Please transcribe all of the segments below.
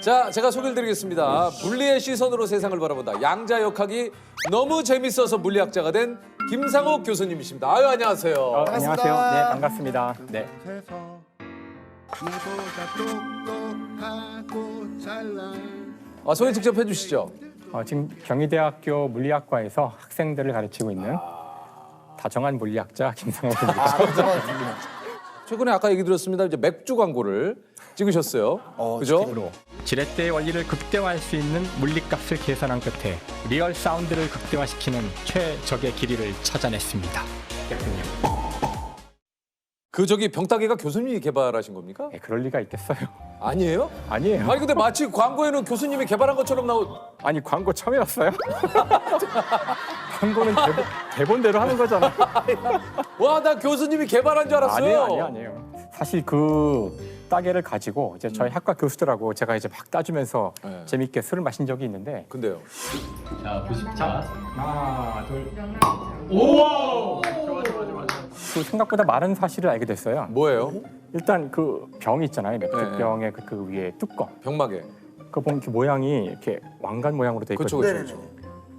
자, 제가 소개를 드리겠습니다. 물리의 시선으로 세상을 바라본다. 양자역학이 너무 재밌어서 물리학자가 된 김상욱 교수님이십니다. 아유, 안녕하세요. 안녕하세요. 네, 반갑습니다. 네. 소개 직접 해주시죠. 지금 경희대학교 물리학과에서 학생들을 가르치고 있는 다정한 물리학자 김상욱입니다. 최근에 아까 얘기 들었습니다. 이제 맥주 광고를 찍으셨어요. 그죠? 지렛대의 원리를 극대화할 수 있는 물리값을 계산한 끝에 리얼 사운드를 극대화시키는 최적의 길이를 찾아냈습니다. 그 병따개가 교수님이 개발하신 겁니까? 네, 그럴 리가 있겠어요? 아니에요? 아니에요. 아니 근데 마치 광고에는 교수님이 개발한 것처럼 아니 광고 처음이었어요? 광고는 대본대로 하는 거잖아요. 와, 나 교수님이 개발한 줄 알았어요. 아니에요. 사실 그 따개를 가지고 이제 저희 학과 교수들하고 제가 이제 막 따주면서 네. 재밌게 술을 마신 적이 있는데. 근데요. 자, 보십자. 하나, 둘. 오! 좋아. 그 생각보다 많은 사실을 알게 됐어요. 뭐예요? 일단 그 병 있잖아요. 맥주병의 그 위에 뚜껑. 병마개. 그거 보면 이렇게 모양이 이렇게 왕관 모양으로 돼 있거든요. 그렇죠.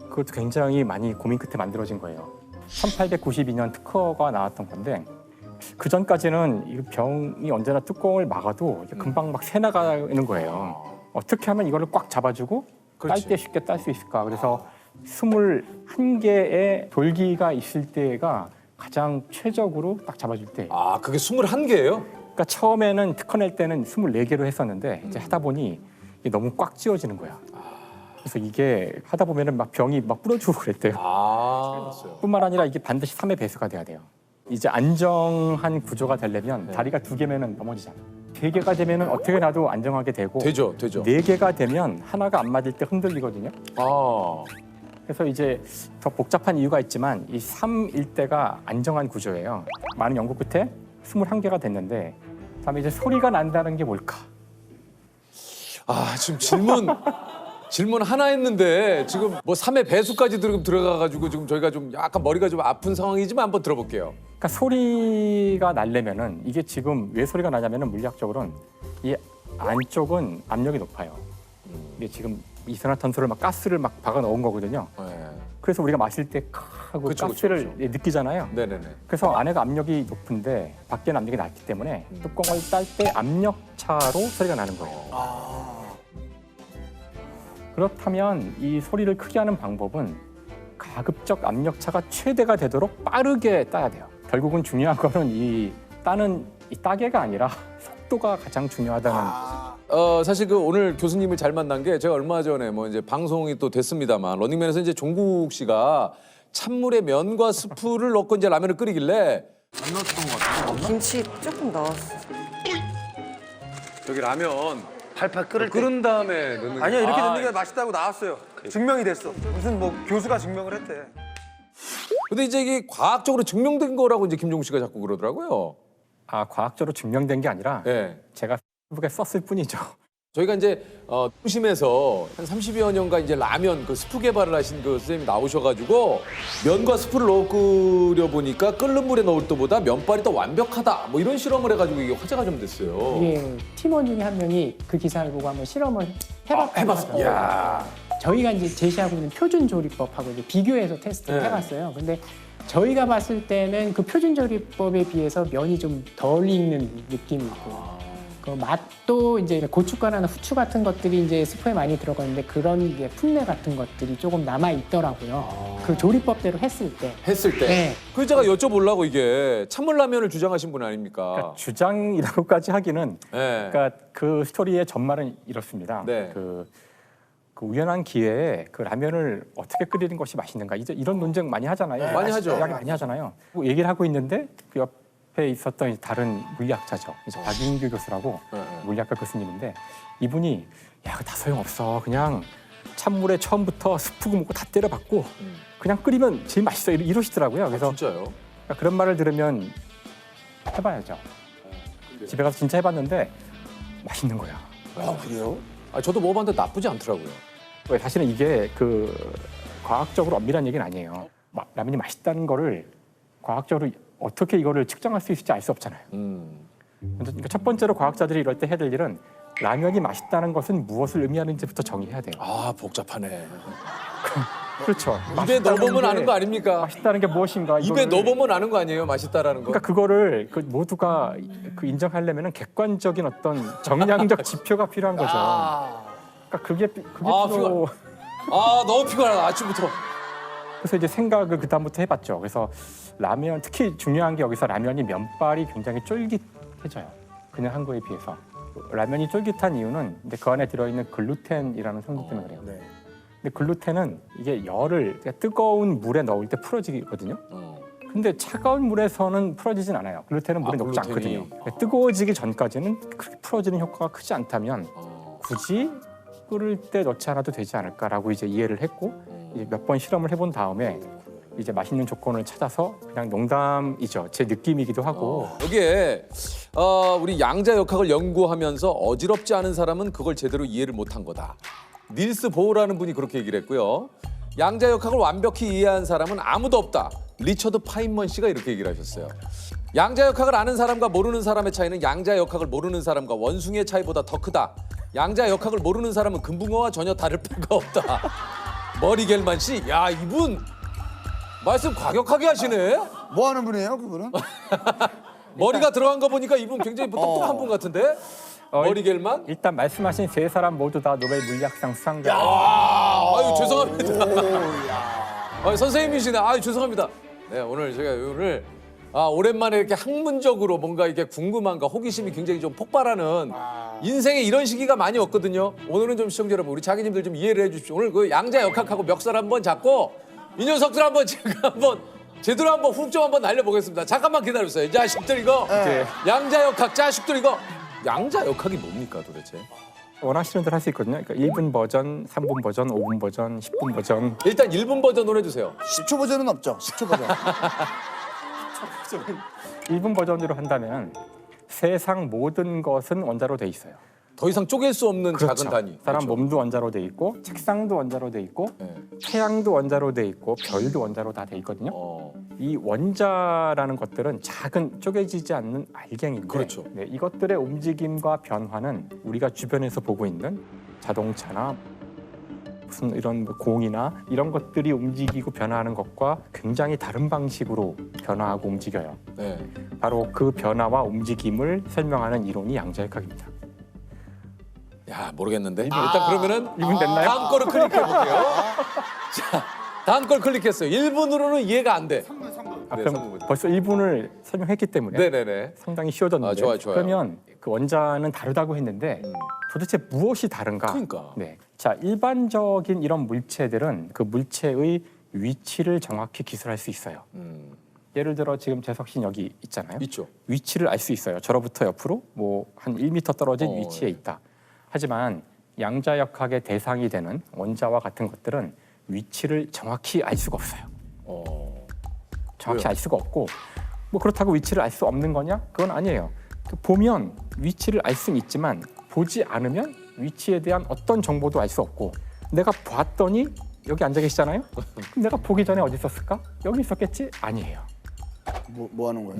그것도 굉장히 많이 고민 끝에 만들어진 거예요. 1892년 특허가 나왔던 건데 그 전까지는 이 병이 언제나 뚜껑을 막아도 이게 금방 막 새 나가는 거예요. 어떻게 하면 이거를 꽉 잡아주고 딸 때 쉽게 딸 수 있을까? 그래서 21개의 돌기가 있을 때가 가장 최적으로 딱 잡아줄 때. 아, 그게 21개예요? 그러니까 처음에는 특허 낼 때는 24개로 했었는데 이제 하다 보니 이게 너무 꽉 쥐어지는 거야. 그래서 이게 하다 보면은 막 병이 막 부러지고 그랬대요. 뿐만 아니라 이게 반드시 3의 배수가 돼야 돼요. 이제 안정한 구조가 되려면 다리가 2개면은 넘어지잖아. 3개가 되면은 어떻게 나도 안정하게 되고 되죠. 4개가 되면 하나가 안 맞을 때 흔들리거든요. 그래서 이제 더 복잡한 이유가 있지만 이 3일 때가 안정한 구조예요. 많은 연구 끝에 21개가 됐는데 다음에 이제 소리가 난다는 게 뭘까? 지금 질문 하나 했는데 지금 뭐 3의 배수까지 들어가가지고 지금 저희가 좀 약간 머리가 좀 아픈 상황이지만 한번 들어볼게요. 그러니까 소리가 나려면은 이게 지금 왜 소리가 나냐면은 물리학적으로는 이 안쪽은 압력이 높아요. 이게 지금 이산화탄소를 막 가스를 막 박아 넣은 거거든요. 네. 그래서 우리가 마실 때 하고 가스를 느끼잖아요. 네네네. 그래서 안에가 압력이 높은데 밖에는 압력이 낮기 때문에 뚜껑을 딸 때 압력 차로 소리가 나는 거예요. 그렇다면 이 소리를 크게 하는 방법은 가급적 압력 차가 최대가 되도록 빠르게 따야 돼요. 결국은 중요한 거는 이 따는 이 따개가 아니라 속도가 가장 중요하다는. 사실 그 오늘 교수님을 잘 만난 게 제가 얼마 전에 뭐 이제 방송이 또 됐습니다만 런닝맨에서 이제 종국 씨가 찬물에 면과 스프를 넣고 이제 라면을 끓이길래 안 넣었던 것 같아요. 김치 조금 넣었어. 저기 라면 팔팔 끓을 때. 끓은 다음에 넣는 아니야, 이렇게 넣는 게 맛있다고 나왔어요. 증명이 됐어. 무슨 뭐 교수가 증명을 했대. 근데 이제 이게 과학적으로 증명된 거라고 이제 김종국 씨가 자꾸 그러더라고요. 과학적으로 증명된 게 아니라 네. 제가 페이스북에 썼을 뿐이죠. 저희가 이제 중심에서 한 30여 년간 이제 라면 그 스프 개발을 하신 그 선생님이 나오셔가지고 면과 스프를 넣어 끓여 보니까 끓는 물에 넣을 때보다 면발이 더 완벽하다 뭐 이런 실험을 해가지고 이게 화제가 좀 됐어요. 이게 팀원 중에 한 명이 그 기사를 보고 한번 실험을 해봤어요. 이야. 저희가 이제 제시하고 있는 표준 조리법하고 이제 비교해서 테스트를 네. 해봤어요. 근데 저희가 봤을 때는 그 표준 조리법에 비해서 면이 좀 덜 익는 느낌이 있고. 그 맛도 이제 고춧가루나 후추 같은 것들이 이제 스프에 많이 들어가는데 그런 이제 풋내 같은 것들이 조금 남아 있더라고요. 그 조리법대로 했을 때. 네. 그래서 제가 여쭤보려고 이게 찬물 라면을 주장하신 분 아닙니까? 그러니까 주장이라고까지 하기는 네. 그러니까 그 스토리의 전말은 이렇습니다. 네. 그 우연한 기회에 그 라면을 어떻게 끓이는 것이 맛있는가 이제 이런 논쟁 많이 하잖아요. 많이 하죠. 이야기 많이 하잖아요. 얘기를 하고 있는데 그 옆에 있었던 다른 물리학자죠. 이제 박인규 교수라고 물리학과 교수님인데 이분이 야, 그거 다 소용없어. 그냥 찬물에 처음부터 스프고 뭐고 다 때려박고 그냥 끓이면 제일 맛있어 이러시더라고요. 그래서 진짜요? 그러니까 그런 말을 들으면 해봐야죠. 집에 가서 진짜 해봤는데 맛있는 거야. 그래요? 저도 먹어봤는데 나쁘지 않더라고요. 왜 사실은 이게 그 과학적으로 엄밀한 얘기는 아니에요. 라면이 맛있다는 거를 과학적으로 어떻게 이거를 측정할 수 있을지 알 수 없잖아요. 그러니까 첫 번째로 과학자들이 이럴 때 해야 될 일은 라면이 맛있다는 것은 무엇을 의미하는지부터 정의해야 돼요. 아, 복잡하네. 그렇죠. 입에 맛있다는 넣어보면 게- 아는 거 아닙니까? 맛있다는 게 무엇인가? 입에 이거를- 넣어보면 아는 거 아니에요? 맛있다라는 거. 그러니까 그거를 그 모두가 그 인정하려면 객관적인 어떤 정량적 지표가 필요한 거죠. 그러니까 그게 아, 필요. 아, 너무 피곤하다. 아침부터. 그래서 이제 생각을 그 다음부터 해봤죠. 그래서 라면 특히 중요한 게 여기서 라면이 면발이 굉장히 쫄깃해져요. 그냥 한 거에 비해서. 라면이 쫄깃한 이유는 이제 그 안에 들어있는 글루텐이라는 성분 때문에 그래요. 네. 근데 글루텐은 이게 열을 그러니까 뜨거운 물에 넣을 때 풀어지거든요. 근데 차가운 물에서는 풀어지진 않아요. 글루텐은 물에 녹지 글루텐이. 않거든요. 그러니까 뜨거워지기 전까지는 그렇게 풀어지는 효과가 크지 않다면 굳이 끓을 때 넣지 않아도 되지 않을까라고 이제 이해를 했고 이제 몇 번 실험을 해본 다음에 이제 맛있는 조건을 찾아서 그냥 농담이죠. 제 느낌이기도 하고 여기에 우리 양자 역학을 연구하면서 어지럽지 않은 사람은 그걸 제대로 이해를 못한 거다. 닐스 보우라는 분이 그렇게 얘기를 했고요. 양자 역학을 완벽히 이해한 사람은 아무도 없다. 리처드 파인먼 씨가 이렇게 얘기를 하셨어요. 양자 역학을 아는 사람과 모르는 사람의 차이는 양자 역학을 모르는 사람과 원숭이의 차이보다 더 크다. 양자 역학을 모르는 사람은 금붕어와 전혀 다를 바가 없다. 머리 겔만 씨, 야 이분 말씀 과격하게 하시네. 뭐 하는 분이에요, 그분은? 머리가 들어간 거 보니까 이분 굉장히 똑똑한 분 같은데? 머리 겔만? 일단 말씀하신 세 사람 모두 다 노벨 물리학상 수상자. 아유 죄송합니다. 선생님이시네. 아유 죄송합니다. 네 오늘 제가 오늘 오랜만에 이렇게 학문적으로 뭔가 이렇게 궁금함과 호기심이 굉장히 좀 폭발하는 인생에 이런 시기가 많이 없거든요. 오늘은 좀 시청자 여러분 우리 자기님들 좀 이해를 해주십시오. 오늘 그 양자 역학하고 멱살 한번 잡고 이 녀석들 한번 제가 한번 제대로 한번 훅 좀 한번 날려보겠습니다. 잠깐만 기다려주세요. 자식들 이거 양자 역학 자식들 이거 양자 역학이 뭡니까 도대체? 원하시는 대로 할 수 있거든요. 그러니까 1분 버전, 3분 버전, 5분 버전, 10분 버전. 일단 1분 버전으로 해주세요. 10초 버전은 없죠. 10초 버전. 1분 버전으로 한다면 세상 모든 것은 원자로 돼 있어요. 더 이상 쪼갤 수 없는 작은 단위. 사람 그렇죠. 몸도 원자로 돼 있고 책상도 원자로 돼 있고 네. 태양도 원자로 돼 있고 별도 원자로 다 돼 있거든요. 이 원자라는 것들은 작은 쪼개지지 않는 알갱이인데 그렇죠. 네, 이것들의 움직임과 변화는 우리가 주변에서 보고 있는 자동차나 무슨 이런 공이나 이런 것들이 움직이고 변화하는 것과 굉장히 다른 방식으로 변화하고 움직여요. 네. 바로 그 변화와 움직임을 설명하는 이론이 양자역학입니다. 야 모르겠는데 일단 그러면은 1분 됐나요? 다음 거를 클릭해 볼게요. 자 다음 걸 클릭했어요. 1분으로는 이해가 안 돼. 아, 네, 그럼 삼분. 벌써 1분을 설명했기 때문에 네네네. 상당히 쉬워졌는데 아, 좋아요, 좋아요. 그러면 그 원자는 다르다고 했는데 도대체 무엇이 다른가? 그러니까. 네. 자, 일반적인 이런 물체들은 그 물체의 위치를 정확히 기술할 수 있어요. 예를 들어 지금 재석 씨는 여기 있잖아요. 있죠. 위치를 알 수 있어요. 저로부터 옆으로 뭐 한 1m 떨어진 위치에 예. 있다. 하지만 양자역학의 대상이 되는 원자와 같은 것들은 위치를 정확히 알 수가 없어요. 정확히 왜요? 알 수가 없고 뭐 그렇다고 위치를 알 수 없는 거냐? 그건 아니에요. 그 보면 위치를 알 수는 있지만 보지 않으면 위치에 대한 어떤 정보도 알 수 없고 내가 봤더니 여기 앉아 계시잖아요. 그럼 내가 보기 전에 어디 있었을까? 여기 있었겠지? 아니에요. 뭐 하는 거예요?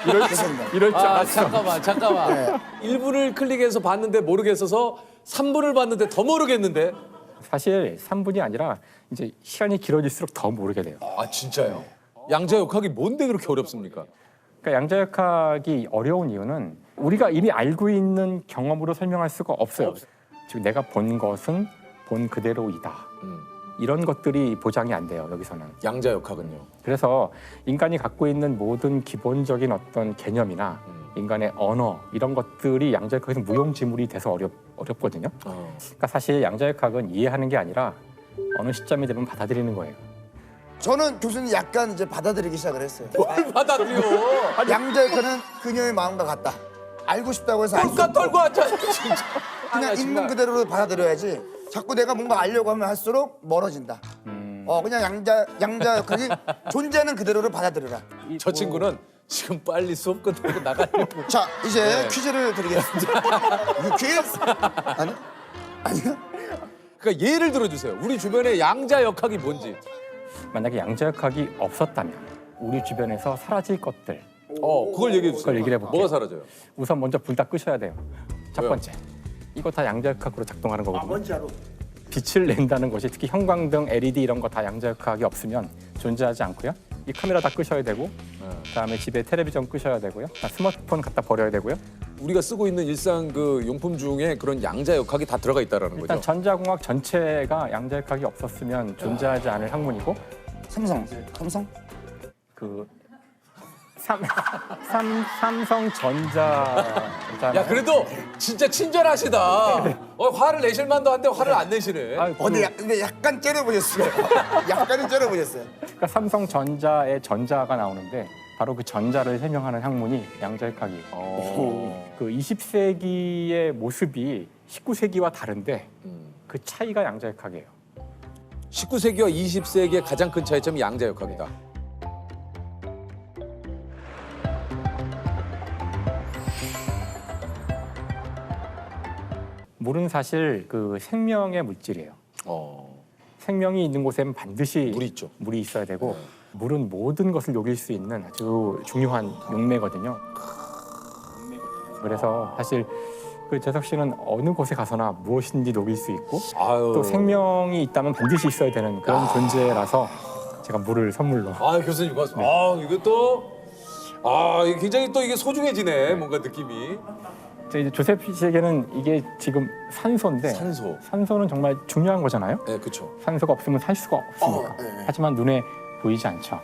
이럴 줄 알았어. 잠깐만. 네. 1분을 클릭해서 봤는데 모르겠어서 3분을 봤는데 더 모르겠는데. 사실 3분이 아니라 이제 시간이 길어질수록 더 모르게 돼요. 아 진짜요? 양자 역학이 뭔데 그렇게 어렵습니까? 그러니까 양자역학이 어려운 이유는 우리가 이미 알고 있는 경험으로 설명할 수가 없어요. 즉 내가 본 것은 본 그대로이다. 이런 것들이 보장이 안 돼요. 여기서는. 양자 역학은요. 그래서 인간이 갖고 있는 모든 기본적인 어떤 개념이나 인간의 언어 이런 것들이 양자역학에서 무용지물이 돼서 어렵거든요. 그러니까 사실 양자역학은 이해하는 게 아니라 어느 시점이 되면 받아들이는 거예요. 저는 교수님 약간 이제 받아들이기 시작을 했어요. 뭘 받아들여? 양자역학은 그녀의 마음과 같다. 알고 싶다고 해서 알수 꼴까 없고 떨고 앉아 진짜. 그냥 있는 그대로 받아들여야지. 자꾸 내가 뭔가 알려고 하면 할수록 멀어진다. 그냥 양자역학이 존재하는 그대로를 받아들여라. 저 친구는 지금 빨리 수업 끝내고 나가려고. 자, 이제 네. 퀴즈를 드리겠습니다. 이거 퀴즈? 아니요? 그러니까 예를 들어주세요. 우리 주변에 양자 역학이 뭔지. 만약에 양자역학이 없었다면 우리 주변에서 사라질 것들 그걸 얘기해 주세요. 그걸 얘기를 해볼게요. 뭐가 사라져요? 우선 먼저 불 다 끄셔야 돼요. 첫 왜요? 번째. 이거 다 양자역학으로 작동하는 거거든요. 먼지로. 빛을 낸다는 것이 특히 형광등, LED 이런 거 다 양자역학이 없으면 존재하지 않고요. 이 카메라 다 끄셔야 되고, 그다음에 집에 텔레비전 끄셔야 되고요. 스마트폰 갖다 버려야 되고요. 우리가 쓰고 있는 일상 그 용품 중에 그런 양자역학이 다 들어가 있다라는 일단 거죠. 전자공학 전체가 양자역학이 없었으면 존재하지 않을 학문이고, 삼성. 그 삼성전자. 야 그래도 진짜 친절하시다. 화를 내실 만도 한데 화를 안 내시네. 근데 약간 째려보셨어요. 약간은 째려보셨어요. 그러니까 삼성전자의 전자가 나오는데 바로 그 전자를 설명하는 학문이 양자역학이에요. 그 20세기의 모습이 19세기와 다른데 그 차이가 양자역학이에요. 19세기와 20세기의 가장 큰 차이점이 양자역학이다. 물은 사실 그 생명의 물질이에요. 어. 생명이 있는 곳에는 반드시 물이 있죠. 물이 있어야 되고 물은 모든 것을 녹일 수 있는 아주 중요한 용매거든요. 그래서 사실 그 재석 씨는 어느 곳에 가서나 무엇인지 녹일 수 있고 아유. 또 생명이 있다면 반드시 있어야 되는 그런 존재라서 제가 물을 선물로. 아 교수님 고맙습니다. 이것도 이게 굉장히 또 이게 소중해지네 뭔가 느낌이. 이제 조셉 씨에게는 이게 지금 산소인데 산소. 산소는 정말 중요한 거잖아요. 네 그렇죠. 산소가 없으면 살 수가 없으니까. 네. 하지만 눈에 보이지 않죠.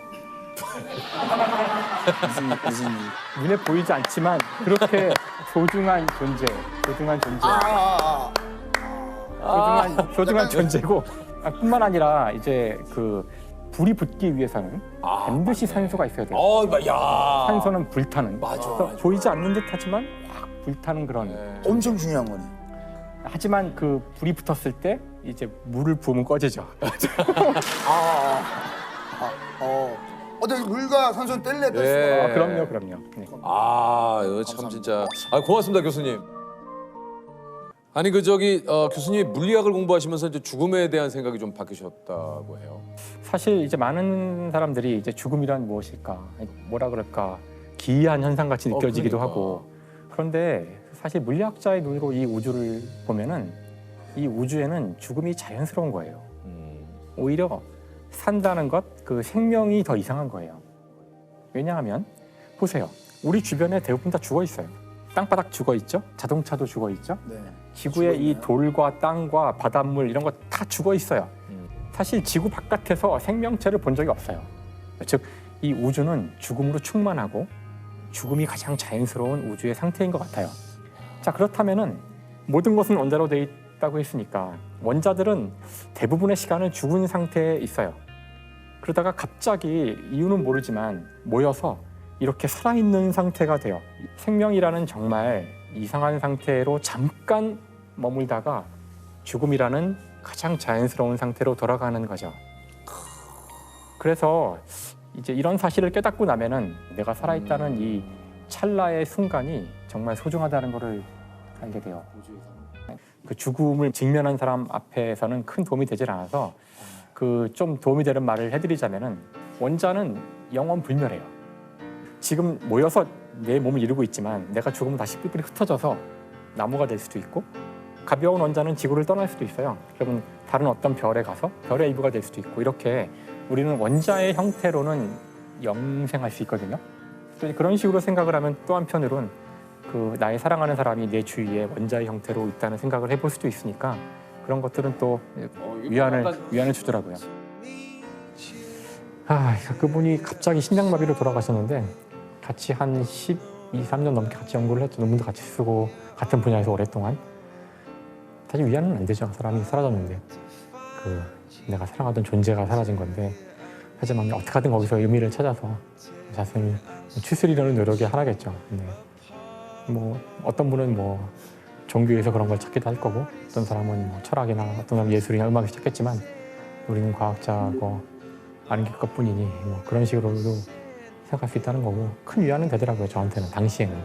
눈에 보이지 않지만 그렇게 소중한 존재, 소중한 존재고 뿐만 아니라 이제 그 불이 붙기 위해서는 반드시 산소가 있어야 돼요. 야. 산소는 불타는. 맞아. 그래서 보이지 않는 듯하지만 확 불타는 그런. 엄청 중요한 거네. 하지만 그 불이 붙었을 때 이제 물을 부으면 꺼지죠. 근데 물과 산소는 뗄래야 뗄 수가 네. 그럼요. 네. 이거 참 진짜. 고맙습니다 교수님. 아니 교수님이 물리학을 공부하시면서 이제 죽음에 대한 생각이 좀 바뀌셨다고 해요. 사실 이제 많은 사람들이 이제 죽음이란 무엇일까, 뭐라 그럴까, 기이한 현상 같이 느껴지기도 그러니까. 하고. 그런데 사실 물리학자의 눈으로 이 우주를 보면은 이 우주에는 죽음이 자연스러운 거예요. 오히려 산다는 것, 그 생명이 더 이상한 거예요. 왜냐하면 보세요, 우리 주변에 대부분 다 죽어 있어요. 땅바닥 죽어 있죠, 자동차도 죽어 있죠. 네. 지구의 이 돌과 땅과 바닷물 이런 거 다 죽어 있어요. 사실 지구 바깥에서 생명체를 본 적이 없어요. 즉, 이 우주는 죽음으로 충만하고 죽음이 가장 자연스러운 우주의 상태인 것 같아요. 자, 그렇다면은 모든 것은 원자로 돼 있다고 했으니까 원자들은 대부분의 시간을 죽은 상태에 있어요. 그러다가 갑자기 이유는 모르지만 모여서 이렇게 살아있는 상태가 돼요. 생명이라는 정말 이상한 상태로 잠깐 머물다가 죽음이라는 가장 자연스러운 상태로 돌아가는 거죠. 그래서 이제 이런 사실을 깨닫고 나면은 내가 살아있다는 이 찰나의 순간이 정말 소중하다는 것을 알게 돼요. 그 죽음을 직면한 사람 앞에서는 큰 도움이 되질 않아서 그 좀 도움이 되는 말을 해드리자면은 원자는 영원 불멸해요. 지금 모여서 내 몸을 이루고 있지만 내가 죽으면 다시 뿔뿔이 흩어져서 나무가 될 수도 있고, 가벼운 원자는 지구를 떠날 수도 있어요. 그러면 다른 어떤 별에 가서 별의 일부가 될 수도 있고, 이렇게 우리는 원자의 형태로는 영생할 수 있거든요. 그런 식으로 생각을 하면 또 한편으로는 그 나의 사랑하는 사람이 내 주위에 원자의 형태로 있다는 생각을 해볼 수도 있으니까 그런 것들은 또 위안을 주더라고요. 그분이 갑자기 심장마비로 돌아가셨는데 같이 한 12, 13년 넘게 같이 연구를 했죠. 논문도 같이 쓰고 같은 분야에서 오랫동안. 사실 위안은 안 되죠. 사람이 사라졌는데 그 내가 사랑하던 존재가 사라진 건데, 하지만 어떻게든 거기서 의미를 찾아서 자신을 추스리려는 노력이 하나겠죠. 근데 뭐 어떤 분은 뭐 종교에서 그런 걸 찾기도 할 거고, 어떤 사람은 뭐 철학이나 어떤 사람은 예술이나 음악에서 찾겠지만 우리는 과학자고 아는 게 그것뿐이니 뭐 그런 식으로도 생각할 수 있다는 거고, 큰 위안은 되더라고요. 저한테는 당시에는.